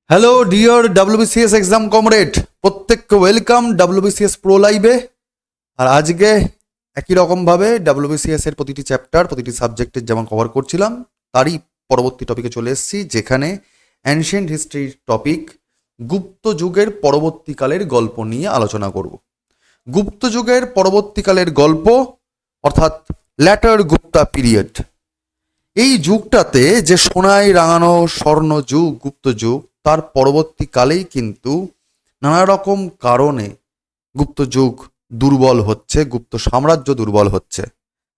Hello dear WBCS exam comrade, প্রত্যেককে welcome WBCS pro লাইভে। আর আজকে একই রকমভাবে ডাব্লিউবিসিএস এর প্রতিটি চ্যাপ্টার, প্রতিটি সাবজেক্টের যেমন কভার করছিলাম, তারই পরবর্তী টপিকে চলে এসেছি, যেখানে অ্যানশিয়েন্ট হিস্ট্রির টপিক গুপ্ত যুগের পরবর্তীকালের গল্প নিয়ে আলোচনা করব। গুপ্ত যুগের পরবর্তীকালের গল্প অর্থাৎ ল্যাটার গুপ্তা পিরিয়ড। এই যুগটাতে যে সোনায় রাঙানো স্বর্ণ যুগ গুপ্ত যুগ, তার পরবর্তীকালেই কিন্তু নানা রকম কারণে গুপ্ত যুগ দুর্বল হচ্ছে, গুপ্ত সাম্রাজ্য দুর্বল হচ্ছে।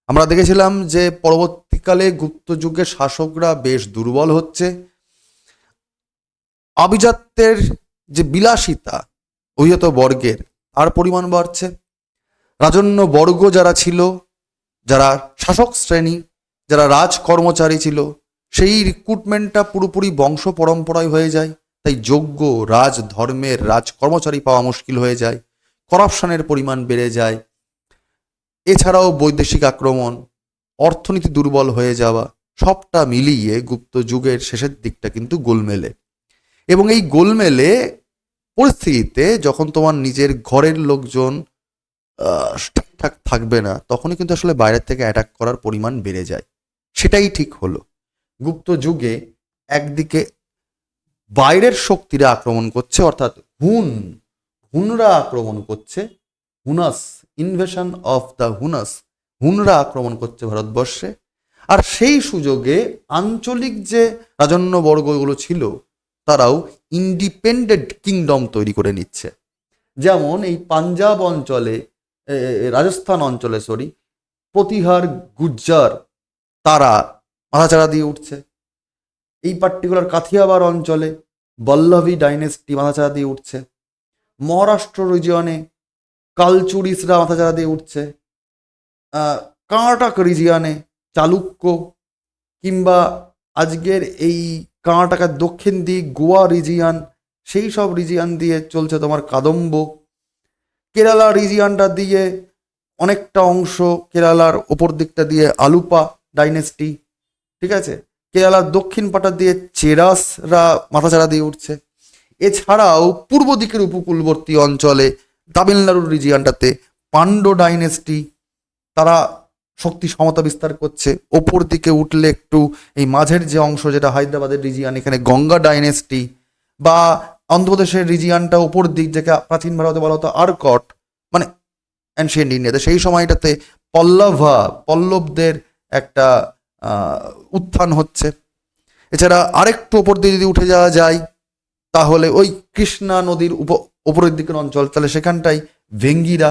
আমরা দেখেছিলাম যে পরবর্তীকালে গুপ্ত যুগের শাসকরা বেশ দুর্বল হচ্ছে। আভিজাত্যের যে বিলাসিতা অভিজাত বর্গের, তার পরিমাণ বাড়ছে। রাজন্য বর্গ যারা ছিল, যারা শাসক শ্রেণী, যারা রাজ কর্মচারী ছিল, সেই রিক্রুটমেন্টটা পুরোপুরি বংশ পরম্পরায় হয়ে যায়। তাই যোগ্য রাজ ধর্মের রাজ কর্মচারী পাওয়া মুশকিল হয়ে যায়, করাপশনের পরিমাণ বেড়ে যায়। এছাড়াও বৈদেশিক আক্রমণ, অর্থনীতি দুর্বল হয়ে যাওয়া, সবটা মিলিয়ে গুপ্ত যুগের শেষের দিকটা কিন্তু গোলমেলে। এবং এই গোলমেলে পরিস্থিতিতে যখন তোমার নিজের ঘরের লোকজন ঠিকঠাক থাকবে না, তখনই কিন্তু আসলে বাইরের থেকে অ্যাটাক করার পরিমাণ বেড়ে যায়। সেটাই ঠিক হলো। গুপ্ত যুগে একদিকে বাইরের শক্তিরা আক্রমণ করছে, অর্থাৎ হুনরা আক্রমণ করছে, হুনাস, ইনভেশন অফ দ্য হুনরা আক্রমণ করছে ভারতবর্ষে। আর সেই সুযোগে আঞ্চলিক যে রাজন্যবর্গগুলো ছিল, তারাও ইন্ডিপেন্ডেন্ট কিংডম তৈরি করে নিচ্ছে। যেমন এই পাঞ্জাব অঞ্চলে, রাজস্থান অঞ্চলে প্রতিহার গুজ্জার, তারা মাথাচাড়া দিয়ে উঠছে। এই পার্টিকুলার কাথিয়াবার অঞ্চলে বল্লভী ডাইনেস্টি মাথাচাড়া দিয়ে উঠছে। মহারাষ্ট্র রিজিয়নে কালচুরিসরা মাথাচাড়া দিয়ে উঠছে। কর্ণাটক রিজিয়নে চালুক্য, কিংবা আজকের এই কর্ণাটকের দক্ষিণ দিক গোয়া রিজিয়ান, সেই সব রিজিয়ান দিয়ে চলছে তোমার কাদম্ব। কেরালা রিজিয়ানটা দিয়ে অনেকটা অংশ, কেরালার ওপর দিকটা দিয়ে আলুপা ডাইনেস্টি, ঠিক আছে। কেরালার দক্ষিণ পাটা দিয়ে চেরাসরা মাথাচাড়া দিয়ে উঠছে। এছাড়াও পূর্ব দিকের উপকূলবর্তী অঞ্চলে তামিলনাড়ুর রিজিয়ানটাতে পান্ড্য ডাইনেস্টি, তারা শক্তি সমতা বিস্তার করছে। ওপর দিকে উঠলে একটু এই মাঝের যে অংশ, যেটা হায়দ্রাবাদের রিজিয়ান, এখানে গঙ্গা ডাইনেস্টি, বা অন্ধ্রপ্রদেশের রিজিয়ানটা ওপর দিক, যেটা প্রাচীন ভারতে বলা হতো আরকট, মানে অ্যানশিয়েন্ট ইন্ডিয়াতে সেই সময়টাতে পল্লবদের একটা উত্থান হচ্ছে। এছাড়া আরেকটু ওপর দিয়ে যদি উঠে যাওয়া যায়, তাহলে ওই কৃষ্ণা নদীর উপরের দিকের অঞ্চল, তাহলে সেখানটাই ভেঙ্গিরা।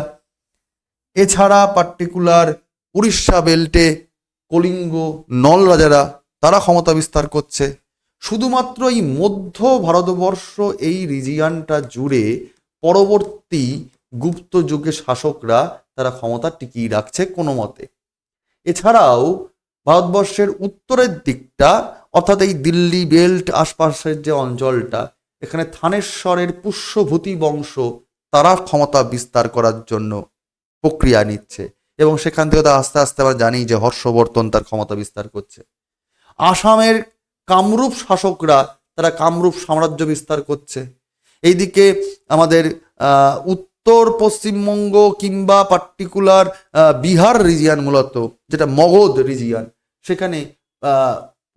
এছাড়া পার্টিকুলার উড়িষ্যা বেল্টে কলিঙ্গ নল রাজারা, তারা ক্ষমতা বিস্তার করছে। শুধুমাত্র এই মধ্য ভারতবর্ষ, এই রিজিয়ানটা জুড়ে পরবর্তী গুপ্ত যুগের শাসকরা তারা ক্ষমতা টিকিয়ে রাখছে কোনো মতে। এছাড়াও ভারতবর্ষের উত্তরের দিকটা, অর্থাৎ এই দিল্লি বেল্ট আশপাশের যে অঞ্চলটা, এখানে থানেশ্বরের পুষ্যভূতি বংশ, তারা ক্ষমতা বিস্তার করার জন্য প্রক্রিয়া নিচ্ছে। এবং সেখান থেকে তো আস্তে আস্তে আমরা জানি যে হর্ষবর্ধন তার ক্ষমতা বিস্তার করছে। আসামের কামরূপ শাসকরা, তারা কামরূপ সাম্রাজ্য বিস্তার করছে। এইদিকে আমাদের উত্তর পশ্চিমবঙ্গ কিংবা পার্টিকুলার বিহার রিজিয়ান, মূলত যেটা মগধ রিজিয়ান, সেখানে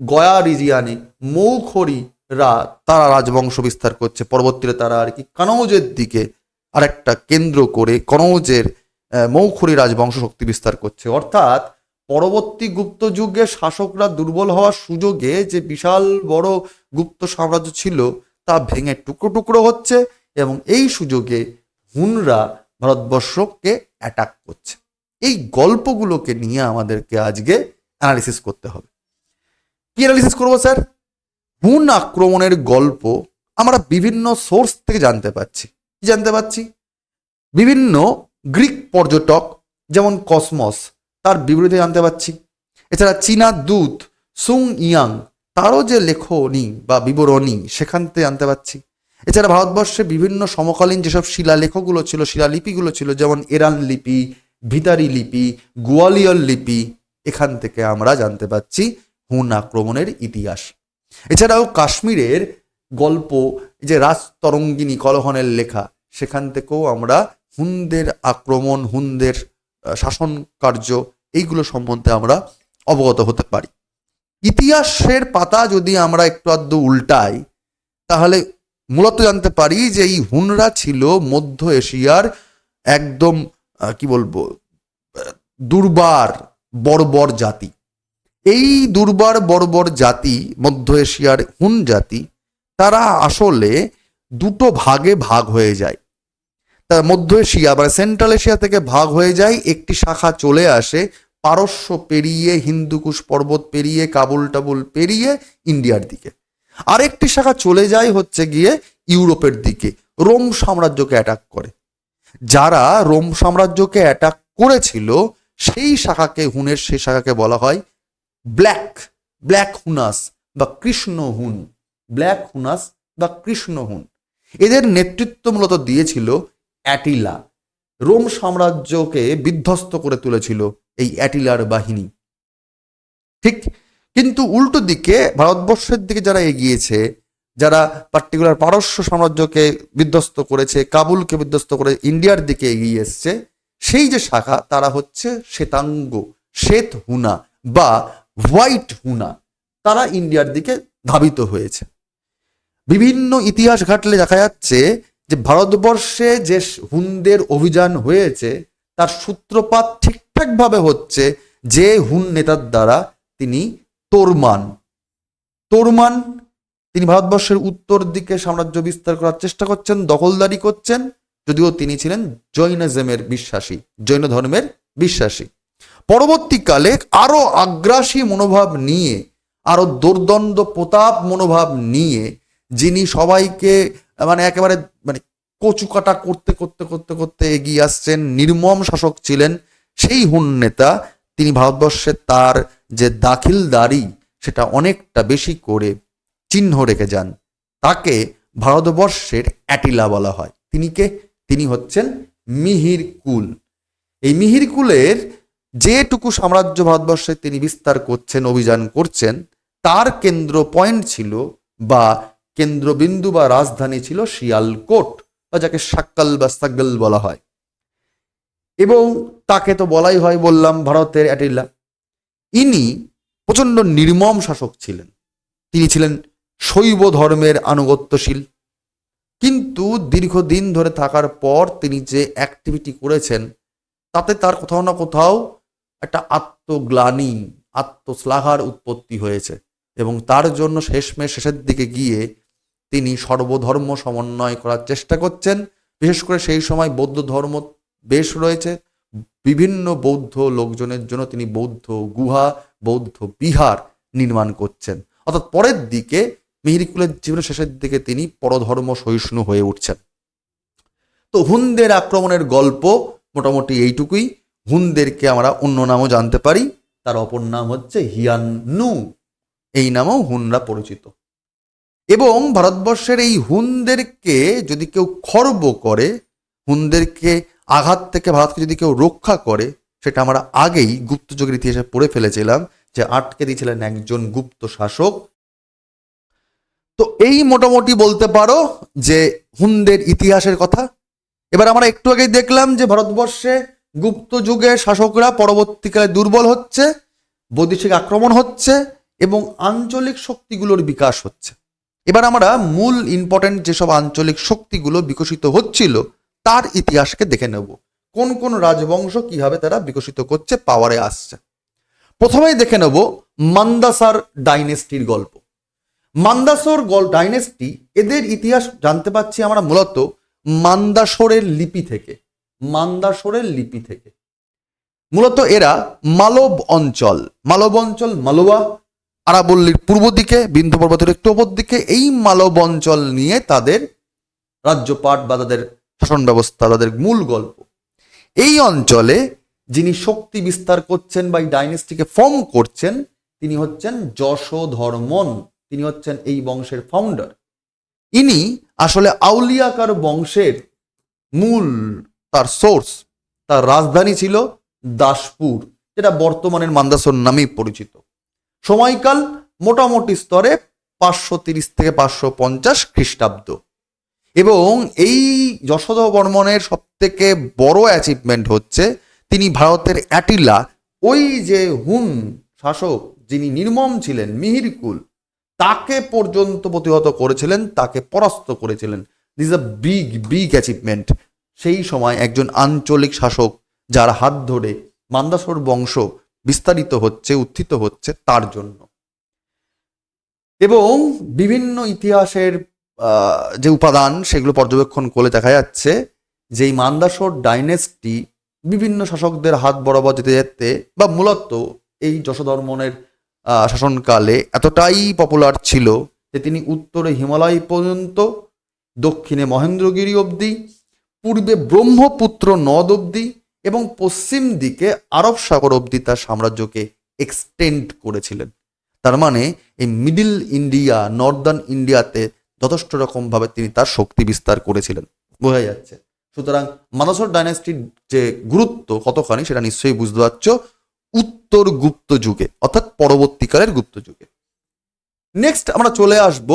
গয়া রিজিয়ানে মৌখরীরা, তারা রাজবংশ বিস্তার করছে। পরবর্তীতে তারা আর কি কনৌজের দিকে আরেকটা কেন্দ্র করে কনৌজের মৌখরী রাজবংশ শক্তি বিস্তার করছে। অর্থাৎ পরবর্তী গুপ্ত যুগে শাসকরা দুর্বল হওয়ার সুযোগে যে বিশাল বড় গুপ্ত সাম্রাজ্য ছিল, তা ভেঙে টুকরো টুকরো হচ্ছে, এবং এই সুযোগে হুনরা ভারতবর্ষকে অ্যাটাক করছে। এই গল্পগুলোকে নিয়ে আমাদেরকে আজকে অ্যানালিসিস করতে হবে। কি অ্যানালিসিস করবো স্যার? হুন আক্রমণের গল্প আমরা বিভিন্ন সোর্স থেকে জানতে পারছি। কি জানতে পারছি? বিভিন্ন গ্রিক পর্যটক, যেমন কসমস, তার বিবৃতি জানতে পারছি। এছাড়া চীনা দূত সুং ইয়াং, তারও যে লেখনী বা বিবরণী, সেখান থেকে জানতে পারছি। এছাড়া ভারতবর্ষে বিভিন্ন সমকালীন যেসব শিলালেখগুলো ছিল, শিলালিপিগুলো ছিল, যেমন এরান লিপি, ভিতারি লিপি, গোয়ালিয়র লিপি, এখান থেকে আমরা জানতে পারছি হুন আক্রমণের ইতিহাস। এছাড়াও কাশ্মীরের গল্প, যে রাজতরঙ্গিনী কলহনের লেখা, সেখান থেকেও আমরা হুনদের আক্রমণ, হুনদের শাসন কার্য, এইগুলো সম্বন্ধে আমরা অবগত হতে পারি। ইতিহাসের পাতা যদি আমরা একটু আধটু উল্টাই, তাহলে মূলত জানতে পারি যে এই হুনরা ছিল মধ্য এশিয়ার একদম কি বলবো, দুর্বার বর্বর জাতি। এই দুর্বার বর্বর জাতি, মধ্য এশিয়ার হুন জাতি, তারা আসলে দুটো ভাগে ভাগ হয়ে যায়। তার মধ্য এশিয়া বা সেন্ট্রাল এশিয়া থেকে ভাগ হয়ে যায়, একটি শাখা চলে আসে পারস্য পেরিয়ে, হিন্দুকুশ পর্বত পেরিয়ে, কাবুল টাবুল পেরিয়ে ইন্ডিয়ার দিকে। আরেকটি শাখা চলে যায় হচ্ছে গিয়ে ইউরোপের দিকে, রোম সাম্রাজ্যকে অ্যাটাক করে। যারা রোম সাম্রাজ্যকে অ্যাটাক করেছিল সেই শাখাকে, হুনের সেই শাখাকে বলা হয় ব্ল্যাক হুনাস বা কৃষ্ণ হুন। ব্ল্যাক হুনাস বা কৃষ্ণ হুন, এদের নেতৃত্ব মূলত দিয়েছিল অ্যাটিলা। রোম সাম্রাজ্যকে বিধ্বস্ত করে তুলেছিল এই অ্যাটিলার বাহিনী। ঠিক, কিন্তু উল্টো দিকে ভারতবর্ষের দিকে যারা এগিয়েছে, যারা পার্টিকুলার পারস্য সাম্রাজ্যকে বিধ্বস্ত করেছে, কাবুলকে বিধ্বস্ত করে ইন্ডিয়ার দিকে এগিয়ে এসছে, সেই যে শাখা, তারা হচ্ছে শ্বেতাঙ্গ, শ্বেত হুনা বা হোয়াইট হুনা। তারা ইন্ডিয়ার দিকে ধাবিত হয়েছে। বিভিন্ন ইতিহাস ঘাটলে দেখা যাচ্ছে যে ভারতবর্ষে যে হুনদের অভিযান হয়েছে তার সূত্রপাত ঠিকঠাকভাবে হচ্ছে যে হুন নেতার দ্বারা, তিনি তোরমান। তিনি ভারতবর্ষের উত্তর দিকে সাম্রাজ্য বিস্তার করার চেষ্টা করছেন, দখলদারি করছেন, যদিও তিনি ছিলেন জৈনিজমের বিশ্বাসী, জৈন ধর্মের বিশ্বাসী। পরবর্তীকালে আরো আগ্রাসী মনোভাব নিয়ে, আরো দুর্দণ্ড প্রতাপ মনোভাব নিয়ে, যিনি সবাইকে একেবারে কচুকাটা করতে করতে করতে করতে এগিয়ে আসছেন, নির্মম শাসক ছিলেন, সেই হুন নেতা, তিনি ভারতবর্ষে তার যে দাখিলদারি সেটা অনেকটা বেশি করে চিহ্ন রেখে যান। তাকে ভারতবর্ষের অ্যাটিলা বলা হয়। তিনি হচ্ছেন মিহিরকুল। এই মিহিরকুলের যেটুকু সাম্রাজ্য ভারতবর্ষে তিনি বিস্তার করছেন, অভিযান করছেন, তার কেন্দ্র পয়েন্ট ছিল বা কেন্দ্রবিন্দু বা রাজধানী ছিল শিয়ালকোট, বা যাকে সাক্কাল বা সাগল বলা হয়। এবং তাকে তো বলাই হয়, বললাম, ভারতের অ্যাটিলা। ইনি প্রচন্ড নির্মম শাসক ছিলেন। তিনি ছিলেন শৈব ধর্মের আনুগত্যশীল, কিন্তু দীর্ঘদিন ধরে থাকার পর তিনি যে অ্যাক্টিভিটি করেছেন তাতে তার কোথাও না কোথাও একটা আত্মগ্লানি, আত্মশ্লাঘার উৎপত্তি হয়েছে, এবং তার জন্য শেষের দিকে গিয়ে তিনি সর্বধর্ম সমন্বয় করার চেষ্টা করছেন। বিশেষ করে সেই সময় বৌদ্ধ ধর্ম বেশ রয়েছে, বিভিন্ন বৌদ্ধ লোকজনের জন্য তিনি বৌদ্ধ গুহা, বৌদ্ধ বিহার নির্মাণ করছেন। অর্থাৎ পরের দিকে মিহিরকুলের জীবনের শেষের দিকে তিনি পরধর্ম সহিষ্ণু হয়ে উঠছেন। তো হুনদের আক্রমণের গল্প মোটামুটি এইটুকুই। হুনদেরকে আমরা অন্য নামও জানতে পারি, তার অপর নাম হচ্ছে হিয়ান্নু, এই নামেও হুনরা পরিচিত। এবং ভারতবর্ষের এই হুনদেরকে যদি কেউ খর্ব করে, হুনদেরকে আঘাত থেকে ভারতকে যদি কেউ রক্ষা করে, সেটা আমরা আগেই গুপ্তযুগের ইতিহাসে পড়ে ফেলেছিলাম যে আটকে দিয়েছিলেন একজন গুপ্ত শাসক। তো এই মোটামুটি বলতে পারো যে হুনদের ইতিহাসের কথা। এবার আমরা একটু আগেই দেখলাম যে ভারতবর্ষে গুপ্ত যুগের শাসকরা পরবর্তীকালে দুর্বল হচ্ছে, বৈদেশিক আক্রমণ হচ্ছে এবং আঞ্চলিক শক্তিগুলোর বিকাশ হচ্ছে। এবার আমরা মূল ইম্পর্টেন্ট যেসব আঞ্চলিক শক্তিগুলো বিকশিত হচ্ছিল তার ইতিহাসকে দেখে নেব, কোন কোন রাজবংশ কিভাবে তারা বিকশিত করছে, পাওয়ারে আসছে। প্রথমেই দেখে নেব মান্দাসার ডাইনেস্টির গল্প। মান্দাসর ডাইনেস্টি, এদের ইতিহাস জানতে পাচ্ছি আমরা মূলত মান্দাসরের লিপি থেকে। মূলত এরা মালব অঞ্চল, মালওয়া, আরাবল্লীর পূর্ব দিকে, বিন্ধ্য পর্বতের একটু অপর দিকে, এই মালব অঞ্চল নিয়ে তাদের রাজ্যপাট বা তাদের শাসন ব্যবস্থা, তাদের মূল গল্প। এই অঞ্চলে যিনি শক্তি বিস্তার করছেন বা এই ডাইনেস্টিকে ফর্ম করছেন, তিনি হচ্ছেন যশোধর্মন। তিনি হচ্ছেন এই বংশের ফাউন্ডার। ইনি আসলে আউলিয়াকার বংশের মূল, তার সোর্স, তার রাজধানী ছিল দাসপুর, যেটা বর্তমানের মান্দাসর নামেই পরিচিত। সময়কাল মোটামুটি স্তরে 530 থেকে 550 খ্রিস্টাব্দ। এবং এই যশোধর বর্মনের সব থেকে বড় অ্যাচিভমেন্ট হচ্ছে তিনি ভারতের অ্যাটিলা, ওই যে হুন শাসক যিনি নির্মম ছিলেন মিহিরকুল, তাকে পর্যন্ত প্রতিহত করেছিলেন, তাকে পরাস্ত করেছিলেন। This a big big achievement. সেই সময় একজন আঞ্চলিক শাসক যার হাত ধরে মান্দাসর বংশ বিস্তারিত হচ্ছে, উত্থিত হচ্ছে, তার জন্য। এবং বিভিন্ন ইতিহাসের যে উপাদান সেগুলো পর্যবেক্ষণ করলে দেখা যাচ্ছে যে এই মান্দাসর ডাইনেস্টি বিভিন্ন শাসকদের হাত বরাবর যেতে যেতে, বা মূলত এই যশোধর্মনের শাসনকালে এতটাই পপুলার ছিল যে তিনি উত্তরে হিমালয় পর্যন্ত, দক্ষিণে মহেন্দ্রগিরি অবধি, পূর্বে ব্রহ্মপুত্র নদ অবধি এবং পশ্চিম দিকে আরব সাগর অবধি তার সাম্রাজ্যকে এক্সটেন্ড করেছিলেন। তার মানে এই মিডিল ইন্ডিয়া, নর্দার্ন ইন্ডিয়াতে যথেষ্ট রকমভাবে তিনি তার শক্তি বিস্তার করেছিলেন, বোঝা যাচ্ছে। সুতরাং মান্দাসর ডাইনাস্টির যে গুরুত্ব কতখানি সেটা নিশ্চয়ই বুঝতে পারছ উত্তর গুপ্ত যুগে, অর্থাৎ পরবর্তীকালের গুপ্ত যুগে। নেক্সট আমরা চলে আসব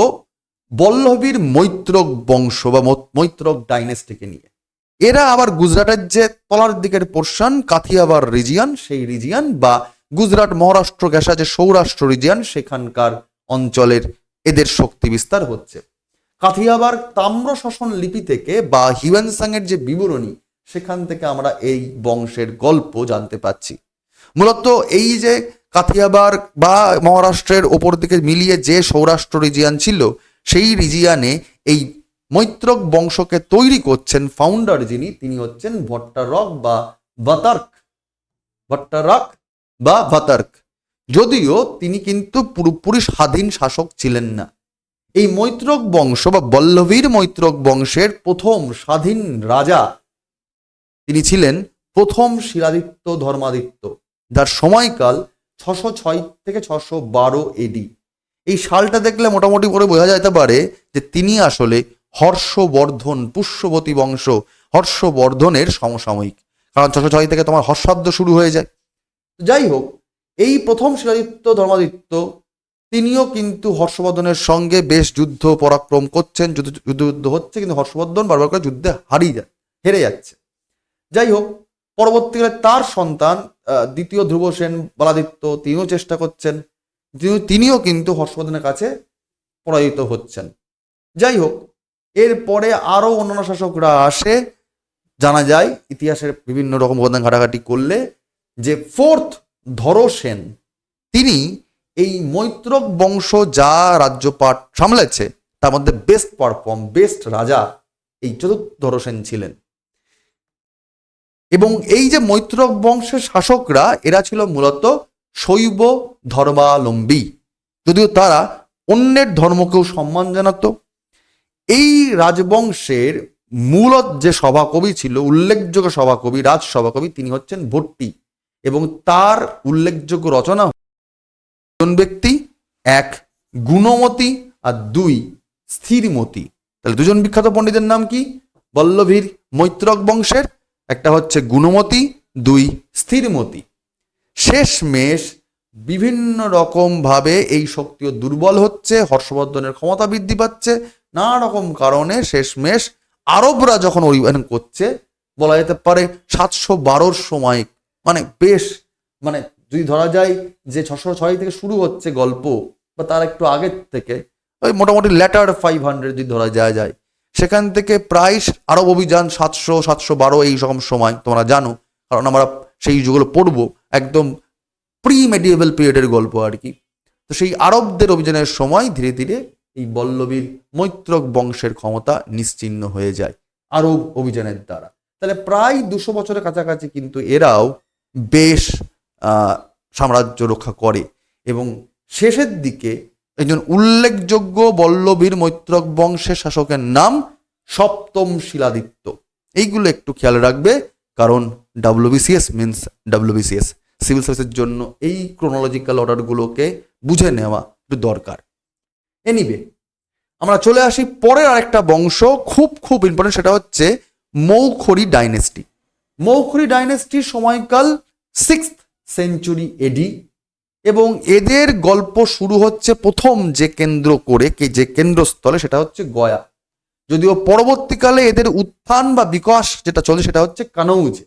বল্লভীর মৈত্রক বংশ বা মৈত্রক ডাইনেস্টিকে নিয়ে। এরা আবার গুজরাটের যে তলার দিকের পোর্শন কাথিয়াবার রিজিয়ান, সেই রিজিয়ান বা গুজরাট মহারাষ্ট্র ঘেঁষা যে সৌরাষ্ট্র রিজিয়ান, সেখানকার অঞ্চলের এদের শক্তি বিস্তার হচ্ছে। কাথিয়াবার তাম্র শাসন লিপি থেকে বা হিউয়েনসাং এর যে বিবরণী, সেখান থেকে আমরা এই বংশের গল্প জানতে পাচ্ছি। মূলত এই যে কাথিয়াবার বা মহারাষ্ট্রের ওপর দিকে মিলিয়ে যে সৌরাষ্ট্র রিজিয়ান ছিল, সেই রিজিয়ানে এই মৈত্রক বংশকে তৈরি করছেন ফাউন্ডার যিনি, তিনি হচ্ছেন ভট্টারক বা ভাতার্ক। ভট্টারক বা ভাতার্ক, যদিও তিনি কিন্তু পুরোপুরি স্বাধীন শাসক ছিলেন না। এই মৈত্রক বংশ বা বল্লভীর মৈত্রক বংশের প্রথম স্বাধীন রাজা তিনি ছিলেন প্রথম শিলাদিত্য ধর্মাদিত্য, যার সময়কাল 606 থেকে 612 এডি। এই সালটা দেখলে মোটামুটি করে বোঝা যেতে পারে যে তিনি আসলে হর্ষবর্ধন, পুষ্যবতী বংশ হর্ষবর্ধনের সমসাময়িক, কারণ 606 থেকে তোমার হর্ষাব্দ শুরু হয়ে যায়। যাই হোক, এই প্রথম শিলাদিত্য ধর্মাদিত্য তিনিও কিন্তু হর্ষবর্ধনের সঙ্গে বেশ যুদ্ধ পরাক্রম করছেন, যুদ্ধ হচ্ছে, কিন্তু হর্ষবর্ধন বারবার করে যুদ্ধে হেরে যাচ্ছে। যাই হোক, পরবর্তীকালে তার সন্তান দ্বিতীয় ধ্রুবসেন বালাদিত্য, তিনিও চেষ্টা করছেন, তিনিও কিন্তু হর্ষবর্ধনের কাছে পরাজিত হচ্ছেন। যাই হোক, এরপরে আরো অন্যান্য শাসকরা আসে। জানা যায় ইতিহাসের বিভিন্ন রকম উপাদান ঘাটাঘাটি করলে যে ফোর্থ ধরসেন, তিনি এই মৈত্রক বংশ যা রাজ্যপাট সামলেছে তার মধ্যে বেস্ট রাজা এই চতুর্থ ধরসেন ছিলেন। এবং এই যে মৈত্রক বংশের শাসকরা, এরা ছিল মূলত শৈব ধর্মাবলম্বী, যদিও তারা অন্যের ধর্মকেও সম্মান জানাতো। এই রাজবংশের মূলত যে সভাকবি ছিল, উল্লেখযোগ্য সভাকবি, রাজ সভাকবি, তিনি হচ্ছেন ভট্টি। এবং তার উল্লেখযোগ্য রচনা, দুজন ব্যক্তি, এক গুণমতী আর দুই স্থিরমতী। তাহলে দুজন বিখ্যাত পণ্ডিতের নাম কি বল্লভীর মৈত্রক বংশের? একটা হচ্ছে গুণমতী, দুই স্থিরমতী। শেষমেশ বিভিন্ন রকম ভাবে এই শক্তিও দুর্বল হচ্ছে, হর্ষবর্ধনের ক্ষমতা বৃদ্ধি পাচ্ছে, নানা রকম কারণে শেষমেশ আরবরা যখন অভিযান করছে, বলা যেতে পারে 712 সময়, মানে যদি ধরা যায় যে 606 থেকে শুরু হচ্ছে গল্প, বা তার একটু আগের থেকে, ওই মোটামুটি ল্যাটার 500 যদি ধরা যায়, সেখান থেকে প্রায় আরব অভিযান 700-712 এই রকম সময় তোমরা জানো, কারণ আমরা সেই যুগগুলো পড়বো, একদম প্রি মেডিয়েভাল পিরিয়ডের গল্প আর কি। তো সেই আরবদের অভিযানের সময় ধীরে ধীরে এই বল্লভীর মৈত্রক বংশের ক্ষমতা নিশ্চিহ্ন হয়ে যায় আরব অভিযানের দ্বারা। তাহলে প্রায় 200 বছরের কাছাকাছি কিন্তু এরাও বেশ সাম্রাজ্য রক্ষা করে। এবং শেষের দিকে একজন উল্লেখযোগ্য বল্লভীর মৈত্রক বংশের শাসকের নাম সপ্তম শিলাদিত্য। এইগুলো একটু খেয়াল রাখবে, কারণ WBCS মিনস WBCS, সিভিল সার্ভিসের জন্য এই ক্রোনোলজিক্যাল অর্ডারগুলোকে বুঝে নেওয়া একটু দরকার। এনিওয়ে, আমরা চলে আসি পরের আরেকটা বংশ, খুব খুব ইম্পর্টেন্ট, সেটা হচ্ছে মৌখরী ডাইনেস্টি। মৌখরী ডাইনেস্টির সময়কাল 6th সেঞ্চুরি এডি এবং এদের গল্প শুরু হচ্ছে প্রথম যে কেন্দ্র করে যে কেন্দ্রস্থলে, সেটা হচ্ছে গয়া। যদিও পরবর্তীকালে এদের উত্থান বা বিকাশ যেটা চলে সেটা হচ্ছে কানৌজে।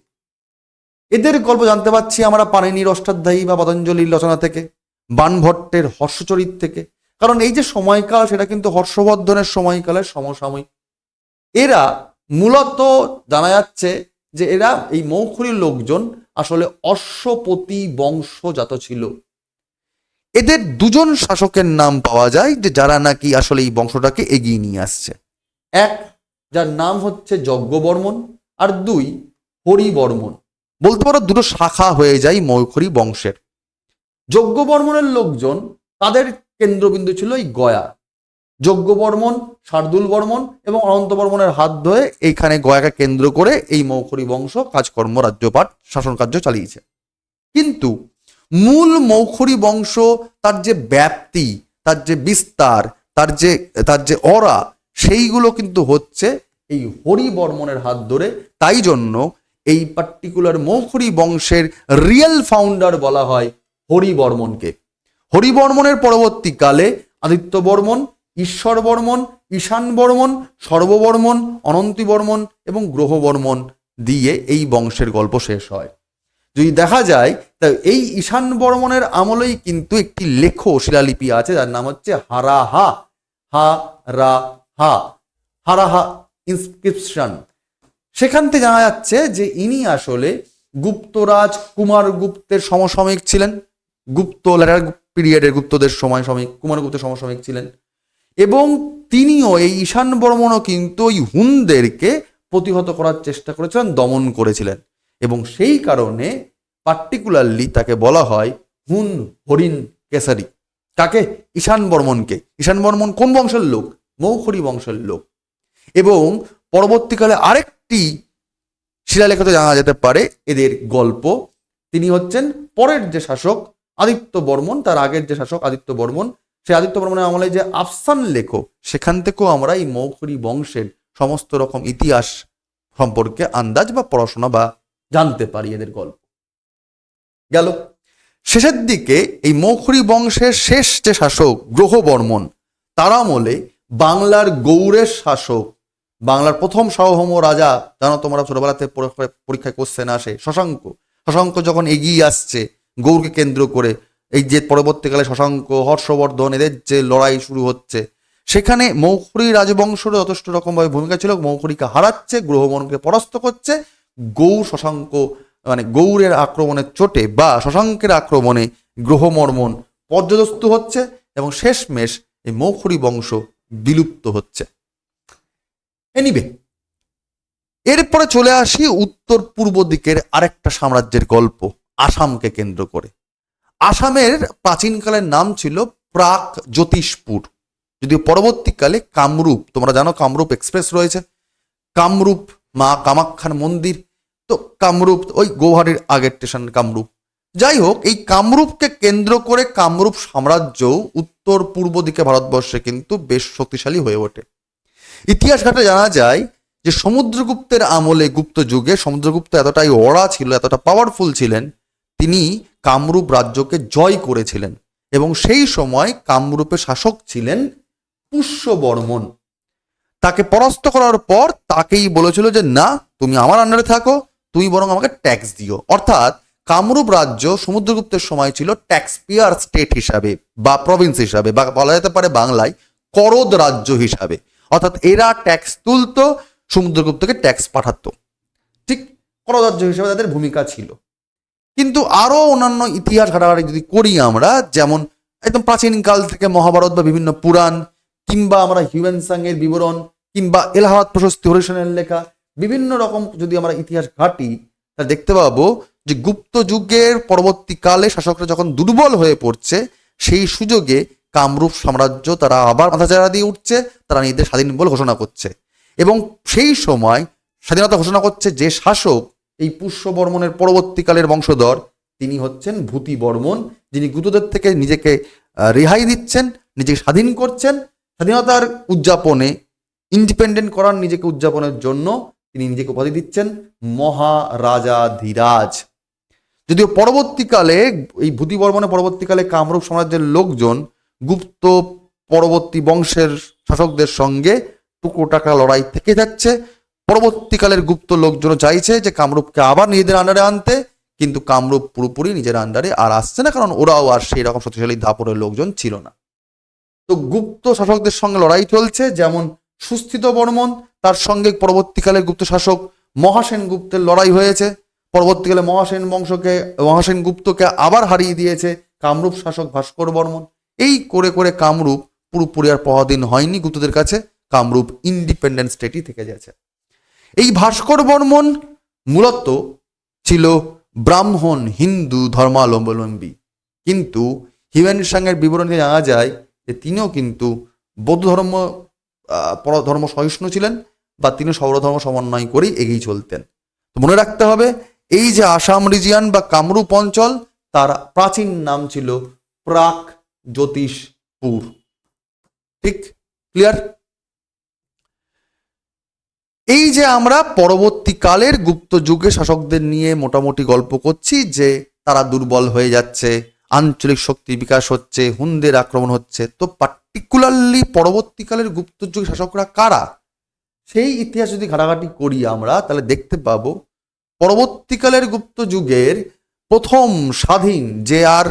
এদের গল্প জানতে পারছি আমরা পাণিনির অষ্টাধ্যায়ী বা পতঞ্জলির রচনা থেকে, বাণভট্টের হর্ষচরিত থেকে। কারণ এই যে সময়কাল, সেটা কিন্তু হর্ষবর্ধনের সময়কালের সমসাময়িক। এরা মূলত জানা যাচ্ছে যে এরা এই মৌখরীর লোকজন আসলে অশ্বপতি বংশজাত ছিল। এদের দুজন শাসকের নাম পাওয়া যায় যে যারা নাকি আসলে এই বংশটাকে এগিয়ে নিয়ে আসছে। এক, যার নাম হচ্ছে যজ্ঞবর্মন, আর দুই হরিবর্মন। বলতে পারো দুটো শাখা হয়ে যায় মৌখরী বংশের। যজ্ঞবর্মনের লোকজন, তাদের কেন্দ্রবিন্দু ছিল এই গয়া। যজ্ঞবর্মন, শার্দুল বর্মন এবং অনন্ত বর্মনের হাত ধরে এইখানে গয়াকে কেন্দ্র করে এই মৌখরী বংশ কাজকর্ম, রাজ্যপাট, শাসন কার্য চালিয়েছে। কিন্তু মূল মৌখরী বংশ, তার যে ব্যাপ্তি, তার যে বিস্তার, তার যে অরা, সেইগুলো কিন্তু হচ্ছে এই হরিবর্মনের হাত ধরে। তাই জন্য এই পার্টিকুলার মৌখরী বংশের রিয়েল ফাউন্ডার বলা হয় হরিবর্মনকে। হরিবর্মনের পরবর্তীকালে আদিত্য বর্মন, ঈশ্বর বর্মন, ঈশান বর্মন, সর্ববর্মন, অনন্তী বর্মন এবং গ্রহবর্মন দিয়ে এই বংশের গল্প শেষ হয়। যদি দেখা যায়, তাই এই ঈশান বর্মনের আমলেই কিন্তু একটি লেখ শিলালিপি আছে যার নাম হচ্ছে হারাহা হারাহা ইনস্ক্রিপশন। সেখান থেকে জানা যাচ্ছে যে ইনি আসলে গুপ্তরাজ কুমারগুপ্তের সমসাময়িক ছিলেন। গুপ্ত ল্যাটার পিরিয়ডের গুপ্তদের সমসাময়িক, কুমারগুপ্তের সমসাময়িক ছিলেন। এবং তিনিও, এই ঈশান বর্মনও কিন্তু ওই হুনদেরকে প্রতিহত করার চেষ্টা করেছিলেন, দমন করেছিলেন। এবং সেই কারণে পার্টিকুলারলি তাকে বলা হয় হুন হরিণ কেসারি। কাকে? ঈশান বর্মনকে। ঈশান বর্মন কোন বংশের লোক? মৌখরী বংশের লোক। এবং পরবর্তীকালে আরেকটি শিলালেখতে জানা যেতে পারে এদের গল্প। তিনি হচ্ছেন পরের যে শাসক আদিত্য বর্মন, তার আগের যে শাসক আদিত্য বর্মন, সেই আদিত্য বর্মনের আমলে যে আফসান লেখো, সেখান থেকেও আমরা এই মৌখরী বংশের সমস্ত রকম ইতিহাস সম্পর্কে আন্দাজ বা পড়াশোনা বা জানতে পারি এদের গল্প। গেল শেষের দিকে এই মৌখরী বংশের শেষ যে শাসক গ্রহবর্মন, তার আমলে বাংলার গৌড়ের শাসক, বাংলার প্রথম সার্বভৌম রাজা, জানো তোমরা ছোটবেলাতে পরীক্ষায় কোশ্চেন আসে, শশাঙ্ক। শশাঙ্ক যখন এগিয়ে আসছে গৌড়কে কেন্দ্র করে, এই যে পরবর্তীকালে শশাঙ্ক, হর্ষবর্ধন, এদের যে লড়াই শুরু হচ্ছে, সেখানে মৌখরী রাজবংশের যথেষ্ট রকমভাবে ভূমিকা ছিল। মৌখরীকে হারাচ্ছে, গ্রহবর্মনকে পরাস্ত করছে। গৌড় শশাঙ্ক, মানে গৌড়ের আক্রমণের চোটে বা শশাঙ্কের আক্রমণে গ্রহবর্মন পর্যদস্তু হচ্ছে এবং শেষমেশ এই মৌখরী বংশ বিলুপ্ত হচ্ছে। এনিবে, এরপরে চলে আসি উত্তর পূর্ব দিকের আরেকটা সাম্রাজ্যের গল্প, আসামকে কেন্দ্র করে। আসামের প্রাচীনকালের নাম ছিল প্রাক জ্যোতিষপুর, যদিও পরবর্তীকালে কামরূপ, তোমরা জানো কামরূপ এক্সপ্রেস রয়েছে, কামরূপ মা কামাখ্যার মন্দির, তো কামরূপ ওই গৌহাটির আগের স্টেশন কামরূপ। যাই হোক, এই কামরূপকে কেন্দ্র করে কামরূপ সাম্রাজ্য উত্তর পূর্ব দিকে ভারতবর্ষে কিন্তু বেশ শক্তিশালী হয়ে ওঠে। ইতিহাস ঘাটে জানা যায় যে সমুদ্রগুপ্তের আমলে, গুপ্ত যুগে সমুদ্রগুপ্ত এতটাই অড়া ছিল, এতটা পাওয়ারফুল ছিলেন, তিনি কামরূপ রাজ্যকে জয় করেছিলেন। এবং সেই সময় কামরূপের শাসক ছিলেন পুষ্যবর্মন। তাকে পরাস্ত করার পর তাকেই বলেছিল যে না, তুমি আমার আন্ডারে থাকো, তুমি বরং আমাকে ট্যাক্স দিও। অর্থাৎ কামরূপ রাজ্য সমুদ্রগুপ্তের সময় ছিল ট্যাক্স পেয়ার স্টেট হিসাবে বা প্রভিন্স হিসাবে, বা বলা যেতে পারে বাংলায় করদ রাজ্য হিসাবে। অর্থাৎ এরা ট্যাক্স তুলতো, সমুদ্রগুপ্তকে ট্যাক্স পাঠাতো, ঠিক করদ রাজ্য হিসাবে তাদের ভূমিকা ছিল। কিন্তু আরো অন্যান্য ইতিহাস ঘাটাঘাটি যদি করি আমরা, যেমন একদম প্রাচীনকাল থেকে মহাভারত বা বিভিন্ন পুরাণ, কিংবা আমরা হিউয়েন সাংয়ের বিবরণ, কিংবা এলাহাবাদ প্রশস্তি হরিসেনের লেখা বিভিন্ন রকম যদি আমরা ইতিহাস ঘাটি, তা দেখতে পাবো যে গুপ্ত যুগের পরবর্তীকালে শাসকরা যখন দুর্বল হয়ে পড়ছে, সেই সুযোগে কামরূপ সাম্রাজ্য তারা আবার মাথাচাড়া দিয়ে উঠছে, তারা নিজেদের স্বাধীন বলে ঘোষণা করছে। এবং সেই সময় স্বাধীনতা ঘোষণা করছে যে শাসক, এই পুষ্যবর্মনের পরবর্তীকালের বংশধর, তিনি হচ্ছেন ভূতি বর্মন, যিনি গুপ্তদের থেকে নিজেকে রেহাই দিচ্ছেন, নিজেকে স্বাধীন করছেন। স্বাধীনতার উদযাপনে, ইন্ডিপেন্ডেন্ট করার নিজেকে উদযাপনের জন্য তিনি নিজেকে উপাধি দিচ্ছেন মহারাজাধিরাজ। যদিও পরবর্তীকালে এই ভূতিবর্মনের পরবর্তীকালে কামরূপ সাম্রাজ্যের লোকজন গুপ্ত পরবর্তী বংশের শাসকদের সঙ্গে টুকরো টাকা লড়াই থেকে যাচ্ছে। পরবর্তীকালের গুপ্ত লোকজন চাইছে যে কামরূপকে আবার নিজেদের আন্ডারে আনতে, কিন্তু কামরূপ পুরোপুরি নিজের আন্ডারে আর আসছে না, কারণ ওরাও আর সেই রকম শক্তিশালী দাপরের লোকজন ছিল না। তো গুপ্ত শাসকদের সঙ্গে লড়াই চলছে, যেমন সুস্থিত বর্মন, তার সঙ্গে পরবর্তীকালের গুপ্ত শাসক মহাসেন গুপ্তের লড়াই হয়েছে। পরবর্তীকালে মহাসেন গুপ্তকে আবার হারিয়ে দিয়েছে কামরূপ শাসক ভাস্কর বর্মন। এই করে করে কামরূপ পুরোপুরি আর পরাধীন হয়নি গুপ্তদের কাছে, কামরূপ ইন্ডিপেন্ডেন্ট স্টেটই থেকে গেছে। এই ভাস্কর বর্মন মূলত ছিল ব্রাহ্মণ হিন্দু ধর্মাবলম্বী, কিন্তু হিউয়েন সাংয়ের বিবরণে জানা যায় যে তিনিও কিন্তু বৌদ্ধ ধর্ম সহিষ্ণু ছিলেন, বা তিনি সর্বধর্ম সমন্বয় করেই এগিয়ে চলতেন। তো মনে রাখতে হবে, এই যে আসাম রিজিয়ান বা কামরূপ অঞ্চল, তার প্রাচীন নাম ছিল প্রাক জ্যোতিষপুর। ঠিক ক্লিয়ার? এই যে আমরা পরবর্তীকালের গুপ্ত যুগে শাসকদের নিয়ে মোটামুটি গল্প করছি যে তারা দুর্বল হয়ে যাচ্ছে, আঞ্চলিক শক্তির বিকাশ হচ্ছে, হুনদের আক্রমণ হচ্ছে, তো পার্টিকুলারলি পরবর্তীকালের গুপ্ত যুগের শাসকরা কারা, সেই ইতিহাস যদি ঘাটাঘাটি করি আমরা, তাহলে দেখতে পাবো পরবর্তীকালের গুপ্ত যুগের প্রথম স্বাধীন, যে আর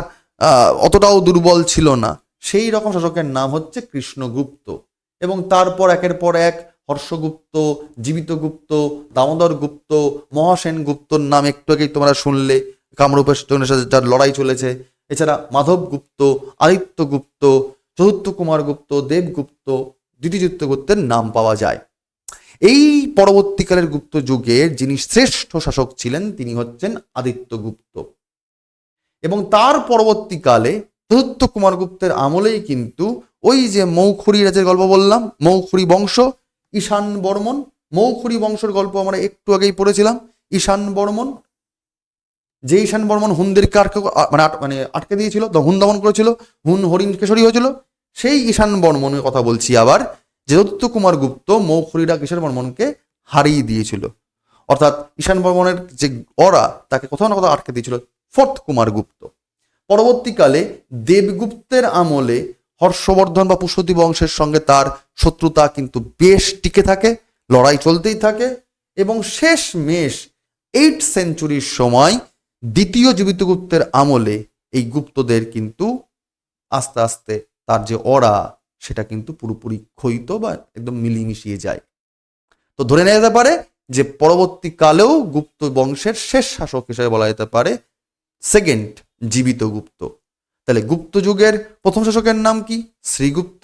অতটাও দুর্বল ছিল না, সেই রকম শাসকের নাম হচ্ছে কৃষ্ণগুপ্ত। এবং তারপর একের পর এক হর্ষগুপ্ত, জীবিতগুপ্ত, দামোদর গুপ্ত, মহাসেন গুপ্তর নাম একটু আগেই তোমরা শুনলে, কামরূপের সাথে যার লড়াই চলেছে। এছাড়া মাধব গুপ্ত, আদিত্য গুপ্ত, চতুর্থ কুমার গুপ্ত, দেবগুপ্ত, দ্বিতীয় গুপ্তের নাম পাওয়া যায়। এই পরবর্তীকালের গুপ্ত যুগের যিনি শ্রেষ্ঠ শাসক ছিলেন তিনি হচ্ছেন আদিত্য গুপ্ত। এবং তার পরবর্তীকালে চতুর্থ কুমার গুপ্তের আমলেই কিন্তু ওই যে মৌখুরি রাজের গল্প বললাম, মৌখুরি বংশ, ঈশান বর্মন, মৌখুরি বংশের গল্প আমরা একটু আগেই পড়েছিলাম। ঈশান বর্মন, যে ঈশান বর্মন হুনদেরকে আটকে দিয়েছিল, হুন দমন করেছিল, হুন হরিণ কেশরী হয়েছিল, সেই ঈশান বর্মনের কথা বলছি আবার, যে চতুর্থ কুমার গুপ্ত মৌখুরিরা ঈশান বর্মনকে হারিয়ে দিয়েছিল। অর্থাৎ ঈশান বর্মনের যে ওরা তাকে কোথাও না কোথাও আটকে দিয়েছিল ফোর্থ কুমার গুপ্ত। পরবর্তীকালে দেবগুপ্তের আমলে হর্ষবর্ধন বা পুষ্যতি বংশের সঙ্গে তার শত্রুতা কিন্তু বেশ টিকে থাকে, লড়াই চলতেই থাকে, এবং শেষ মেশ 8th সেঞ্চুরির সময় দ্বিতীয় জীবিতগুপ্তের আমলে এই গুপ্তদের কিন্তু আস্তে আস্তে তার যে অরা সেটা কিন্তু পুরোপুরি ক্ষয়িত বা একদম মিলিয়ে যায়। তো ধরে নেওয়া যেতে পারে যে পরবর্তীকালেও গুপ্ত বংশের শেষ শাসক হিসেবে বলা যেতে পারে সেকেন্ড জীবিতগুপ্ত। তাহলে গুপ্ত যুগের প্রথম শাসকের নাম কি? শ্রীগুপ্ত।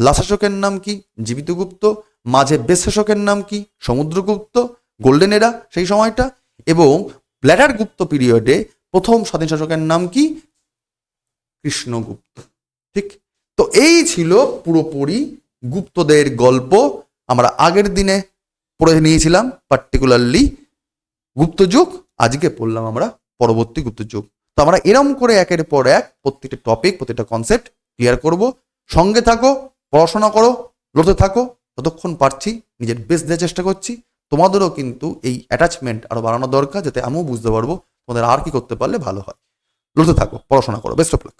লাস্ট শাসকের নাম কি? জীবিতগুপ্ত। মাঝে বেশ শাসকের নাম কি? সমুদ্রগুপ্ত, গোল্ডেন এরা সেই সময়টা। এবং ল্যাটার গুপ্ত পিরিয়ডে প্রথম স্বাধীন শাসকের নাম কি? কৃষ্ণগুপ্ত। ঠিক, তো এই ছিল পুরোপুরি গুপ্তদের গল্প। আমরা আগের দিনে পড়ে নিয়েছিলাম পার্টিকুলারলি গুপ্ত যুগ, আজকে পড়লাম আমরা পরবর্তী গুপ্ত যুগ। তো আমরা এরম করে একের পর এক প্রত্যেকটা টপিক, প্রত্যেকটা কনসেপ্ট ক্লিয়ার করব। সঙ্গে থাকো, পড়াশোনা করো, লড়তে থাকো, যতক্ষণ পারছি নিজের বেস্ট দেওয়ার চেষ্টা করছি। তোমাদেরও কিন্তু এই অ্যাটাচমেন্ট আরো বাড়ানো দরকার, যাতে আমিও বুঝতে পারবো তোমাদের আর কি করতে পারলে ভালো হয়। লড়তে থাকো, পড়াশোনা করো। Best of luck.